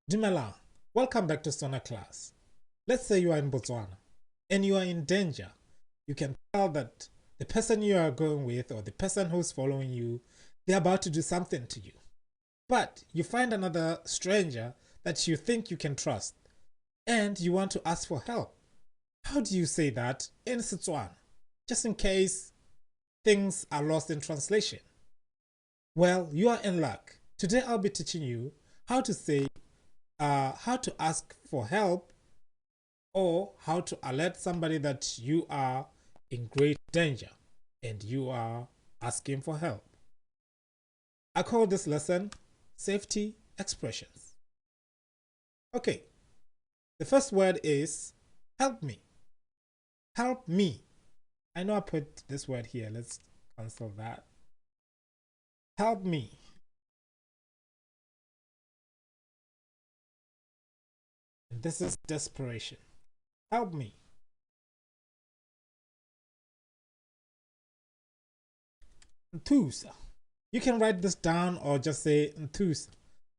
Dumelang, welcome back to Setswana class. Let's say you are in Botswana and you are in danger. You can tell that the person you are going with or the person who's following you, they're about to do something to you. But you find another stranger that you think you can trust and you want to ask for help. How do you say that in Setswana? Just in case things are lost in translation. Well, you are in luck. Today I'll be teaching you how to say how to ask for help or how to alert somebody that you are in great danger and you are asking for help. I call this lesson safety expressions. Okay, the first word is help me. Help me. I know I put this word here. Let's cancel that. Help me. This is desperation. Help me. Ntusa. You can write this down or just say Ntusa.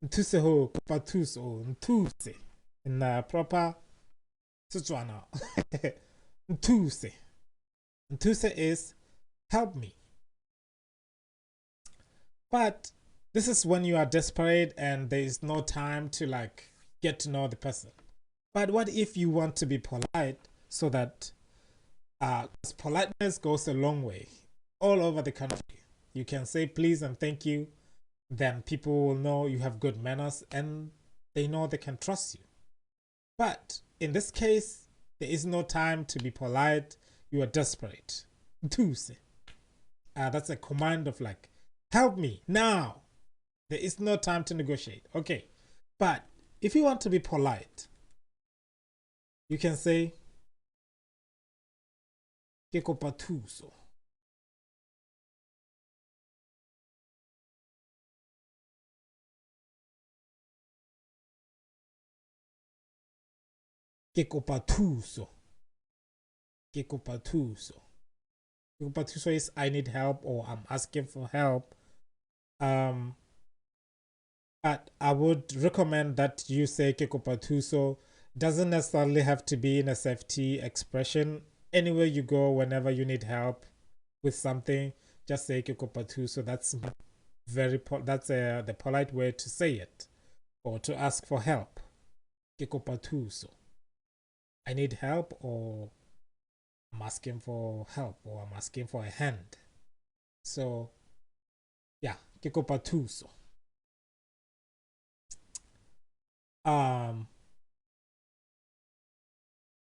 Ntuse ho patus or Ntuse in the proper Setswana. Ntuse. Ntuse is help me. But this is when you are desperate and there is no time to like get to know the person. But what if you want to be polite so that politeness goes a long way all over the country. You can say please and thank you. Then people will know you have good manners and they know they can trust you. But in this case, there is no time to be polite. You are desperate. That's a command of like, help me now. There is no time to negotiate. Okay. But if you want to be polite, you can say, ke kopa thuso. Ke kopa thuso. Ke kopa thuso. Ke kopa thuso is I need help or I'm asking for help. But I would recommend that you say ke kopa thuso. Doesn't necessarily have to be in a safety expression. Anywhere you go, whenever you need help with something, just say ke kopa thuso. That's the polite way to say it or to ask for help. Ke kopa thuso. I need help or I'm asking for help or I'm asking for a hand. So yeah, ke kopa thuso.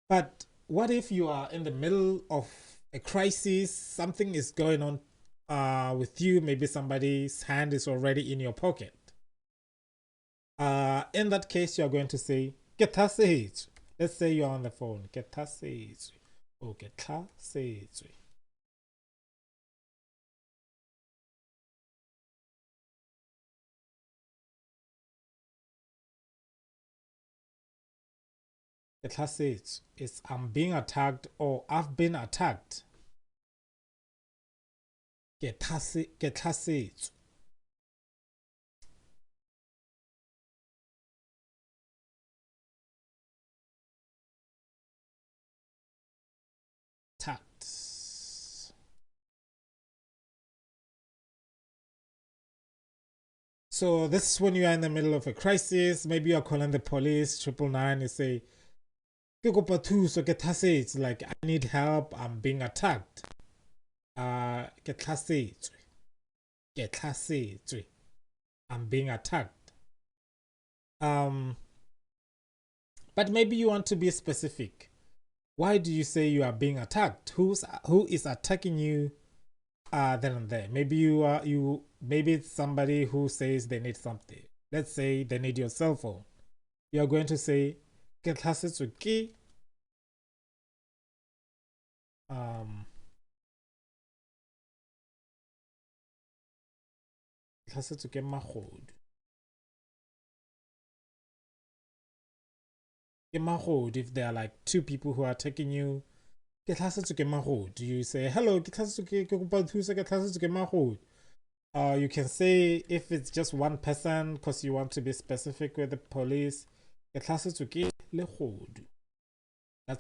But what if you are in the middle of a crisis, something is going on with you, maybe somebody's hand is already in your pocket. In that case, you are going to say, Getasage. Let's say you're on the phone. Getasage. Or Getasage. Getasage is I'm being attacked or I've been attacked. Getasage. Attacked. So this is when you are in the middle of a crisis. Maybe you're calling the police, 999. You say, it's like I need help. I'm being attacked. I'm being attacked. But maybe you want to be specific. Why do you say you are being attacked? Who is attacking you? Then and there. Maybe it's somebody who says they need something. Let's say they need your cell phone. You are going to say if there are like two people who are taking you, do you say hello? You can say if it's just one person because you want to be specific with the police. That's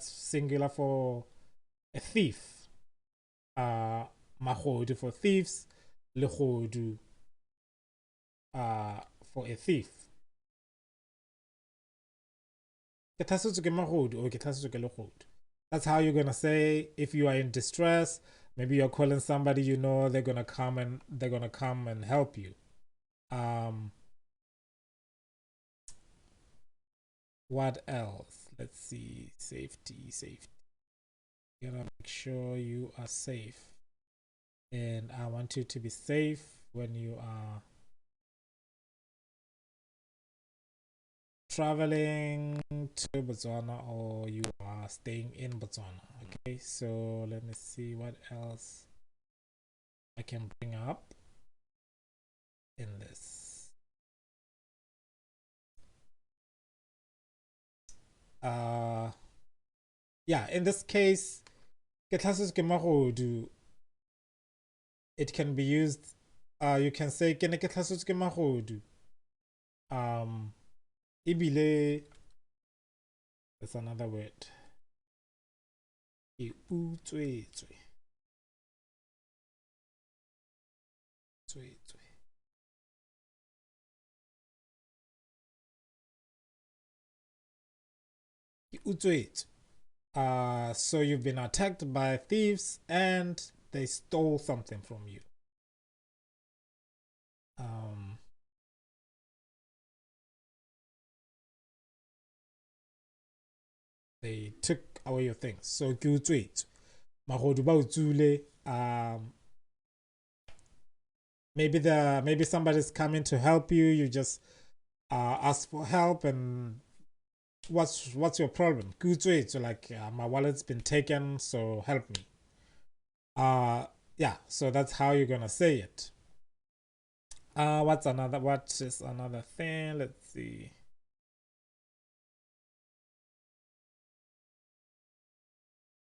singular for a thief. Magodu for thieves. Legodu for a thief. That's how you're gonna say if you are in distress. Maybe you're calling somebody you know, they're gonna come and help you. What else? Let's see. Safety. You gotta make sure you are safe. And I want you to be safe when you are traveling to Botswana or you are staying in Botswana. Okay, so let me see what else I can bring up in this. Yeah, in this case, it can be used. You can say ibile. That's another word. So you've been attacked by thieves and they stole something from you. They took away your things. So maybe somebody's coming to help you. You just ask for help and what's your problem? So like my wallet's been taken, so help me. Yeah, so that's how you're gonna say it. What is another thing? Let's see.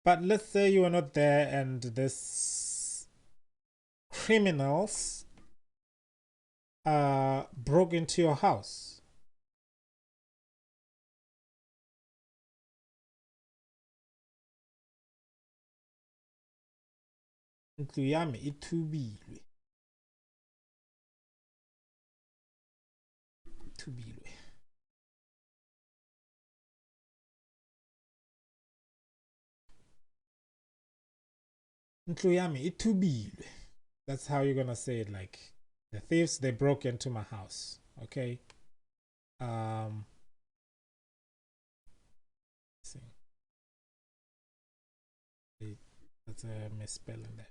But let's say you are not there and this criminals broke into your house. Ntlo ya me e thubilwe. Ntlo ya me e thubilwe. That's how you're gonna say it. Like the thieves, they broke into my house. Okay. See. That's a misspelling there.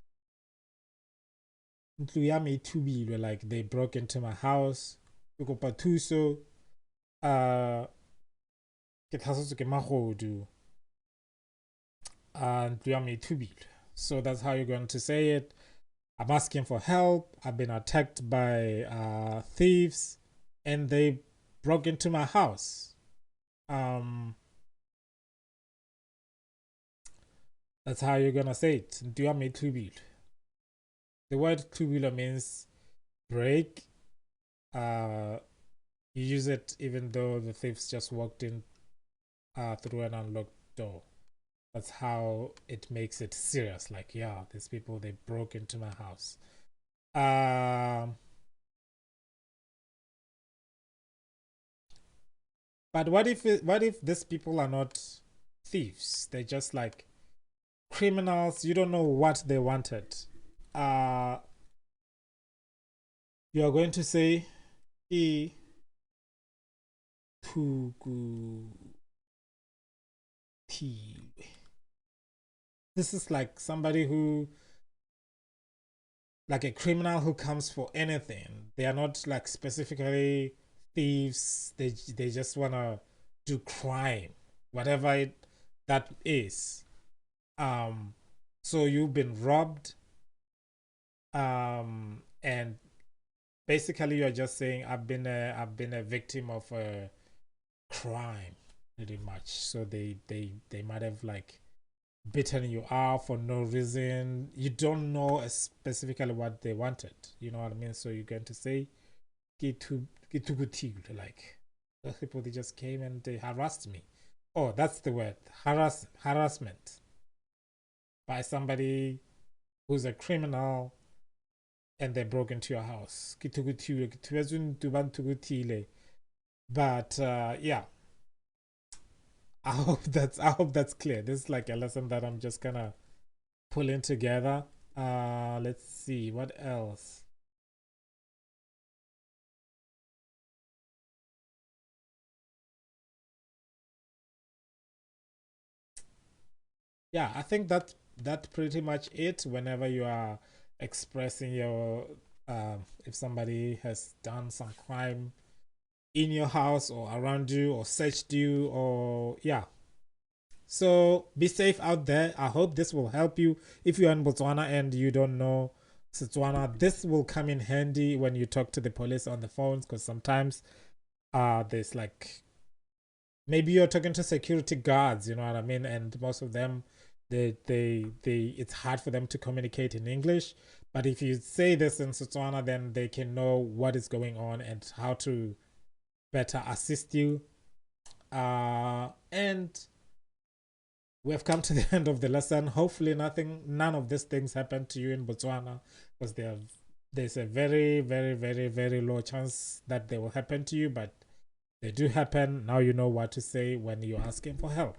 Ntlo ya me e thubilwe, like they broke into my house. Ke kopa thuso. Ke tlhasetswe ke magodu. Ntlo ya me e thubilwe. So that's how you're going to say it. I'm asking for help. I've been attacked by thieves and they broke into my house. That's how you're gonna say it. The word tubula means break. You use it even though the thieves just walked in through an unlocked door. That's how it makes it serious. Like, yeah, these people, they broke into my house. But what if these people are not thieves? They're just like criminals. You don't know what they wanted. You are going to say I tugu. This is like somebody who, like a criminal who comes for anything. They are not like specifically thieves. They just wanna do crime, whatever that is. So you've been robbed. And basically you're just saying I've been a victim of a crime, pretty much. So they might have like beaten you up for no reason. You don't know specifically what they wanted. You know what I mean? So you're going to say, like, those people, they just came and they harassed me. Oh, that's the word. Harassment by somebody who's a criminal and they broke into your house. But yeah, I hope that's clear. This is like a lesson that I'm just gonna pulling together. Let's see what else. Yeah, I think that pretty much it. Whenever you are expressing your if somebody has done some crime in your house or around you or searched you, or yeah. So be safe out there. I hope this will help you. If you're in Botswana and you don't know Setswana, this will come in handy when you talk to the police on the phones, because sometimes there's like, maybe you're talking to security guards, you know what I mean, and most of them, they it's hard for them to communicate in English. But if you say this in Setswana, then they can know what is going on and how to better assist you. And we have come to the end of the lesson. Hopefully none of these things happen to you in Botswana, because there's a very, very, very, very low chance that they will happen to you, but they do happen. Now you know what to say when you're asking for help.